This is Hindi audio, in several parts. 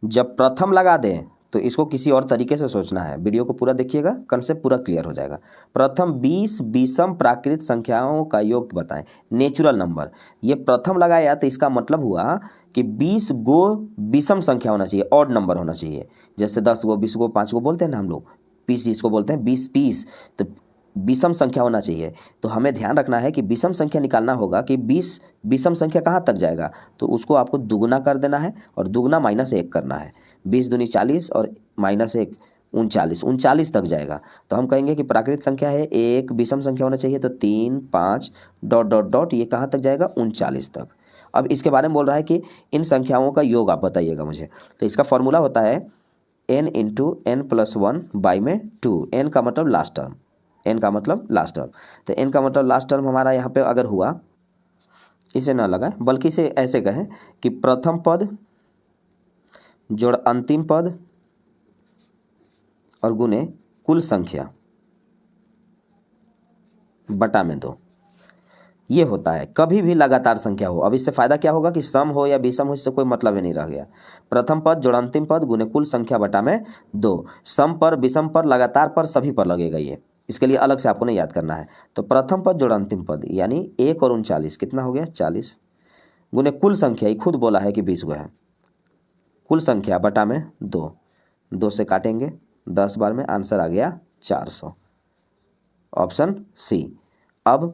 जब प्रथम लगा दें तो इसको किसी और तरीके से सोचना है। वीडियो को पूरा देखिएगा, कंसेप्ट पूरा क्लियर हो जाएगा। प्रथम 20 विषम प्राकृत संख्याओं का योग बताएं, नेचुरल नंबर। ये प्रथम लगाया तो इसका मतलब हुआ कि 20 गो विषम संख्या होना चाहिए, ऑड नंबर होना चाहिए। जैसे 10 गो, 20 गो, 5 गो बोलते हैं ना हम लोग, पीस जिसको बोलते हैं, 20 पीस, तो विषम संख्या होना चाहिए। तो हमें ध्यान रखना है कि विषम संख्या निकालना होगा कि 20 विषम संख्या कहाँ तक जाएगा, तो उसको आपको दुगुना कर देना है और दुगुना -1 करना है। 20 दूनी 40 और -1 39, 39 तक जाएगा। तो हम कहेंगे कि प्राकृत संख्या है 1, विषम संख्या होना चाहिए तो 3, 5 ... ये कहाँ तक जाएगा, 39 तक। अब इसके बारे में बोल रहा है कि इन संख्याओं का योग आप बताइएगा मुझे। तो इसका फॉर्मूला होता है n × n+1/2। n का मतलब लास्ट टर्म, n का मतलब लास्ट टर्म। तो n का मतलब लास्ट टर्म हमारा यहाँ पे अगर हुआ, इसे ना लगाएं बल्कि इसे ऐसे कहें कि प्रथम पद जोड़ अंतिम पद और गुने कुल संख्या बटा में 2। ये होता है कभी भी लगातार संख्या हो। अब इससे फायदा क्या होगा कि सम हो या विषम हो, इससे कोई मतलब ही नहीं रह गया। प्रथम पद जोड़ अंतिम पद गुने कुल संख्या बटा में 2। सम पर, विषम पर, लगातार पर, सभी पर लगेगा ये, इसके लिए अलग से आपको नहीं याद करना है। तो प्रथम पद जोड़ अंतिम पद यानी 1 और 39 कितना हो गया, 40 गुने कुल संख्या, ये खुद बोला है कि 20 गो है, कुल संख्या बटा में 2। 2 से काटेंगे 10 बार में, आंसर आ गया 400, ऑप्शन सी। अब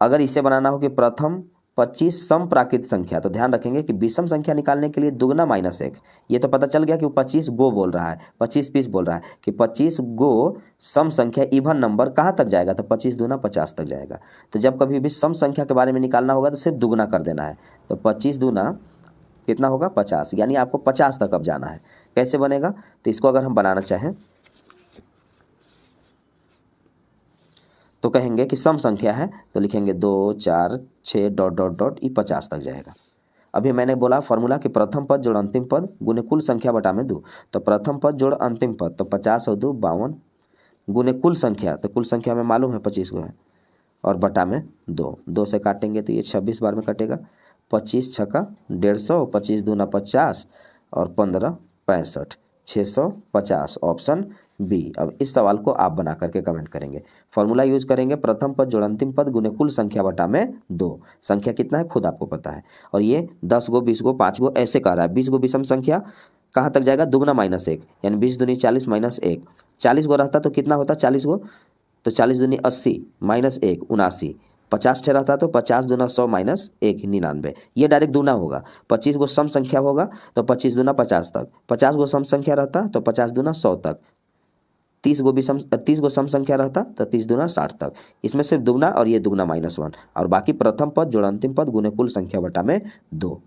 अगर इसे बनाना हो कि प्रथम 25 सम प्राकृत संख्या, तो ध्यान रखेंगे कि विषम संख्या निकालने के लिए दुगुना -1। ये तो पता चल गया कि वो 25 गो बोल रहा है, 25 पीस बोल रहा है कि 25 गो सम संख्या इवन नंबर कहाँ तक जाएगा, तो 25 दूना 50 तक जाएगा। तो जब कभी भी सम संख्या के बारे में निकालना होगा तो सिर्फ दुगुना कर देना है। तो 25 दूना कितना होगा, 50, यानी आपको 50 तक अब जाना है। कैसे बनेगा, तो इसको अगर हम बनाना चाहें तो कहेंगे कि सम संख्या है तो लिखेंगे 2, 4, 6 ... ये 50 तक जाएगा। अभी मैंने बोला फॉर्मूला कि प्रथम पद जोड़ अंतिम पद गुने कुल संख्या बटा में 2। तो प्रथम पद जोड़ अंतिम पद तो 50 और 2 52 गुने कुल संख्या, तो कुल संख्या में मालूम है 25 को है, और बटा में 2। 2 से काटेंगे तो ये 26 बार में कटेगा। 25 छक्का 150, 25 दूना 50 और 15 65, 650, ऑप्शन बी। अब इस सवाल को आप बना करके कमेंट करेंगे। फॉर्मूला यूज करेंगे प्रथम पद जोड़ अंतिम पद गुने कुल संख्या बटा में 2। संख्या कितना है खुद आपको पता है, और ये 10 गो, 20 गो, 5 गो ऐसे कह रहा है। 20 गो विषम संख्या कहाँ तक जाएगा, दुगुना -1 यानी 20 दूनी 40 -1। 40 गो रहता तो कितना होता, 40 गो तो 40 दूनी 80 -1 79। 50 ठे रहता तो 50 दूना 100 -1 99। ये डायरेक्ट दूना होगा। 25 गो सम संख्या होगा तो 25 दूना 50 तक। 50 गो सम संख्या रहता तो 50 दूना 100 तक। 30 गो सम संख्या रहता तो 30 दूना 60 तक। इसमें सिर्फ दुगना और ये दुगना -1, और बाकी प्रथम पद जोड़ अंतिम पद गुने कुल संख्या बटा में 2।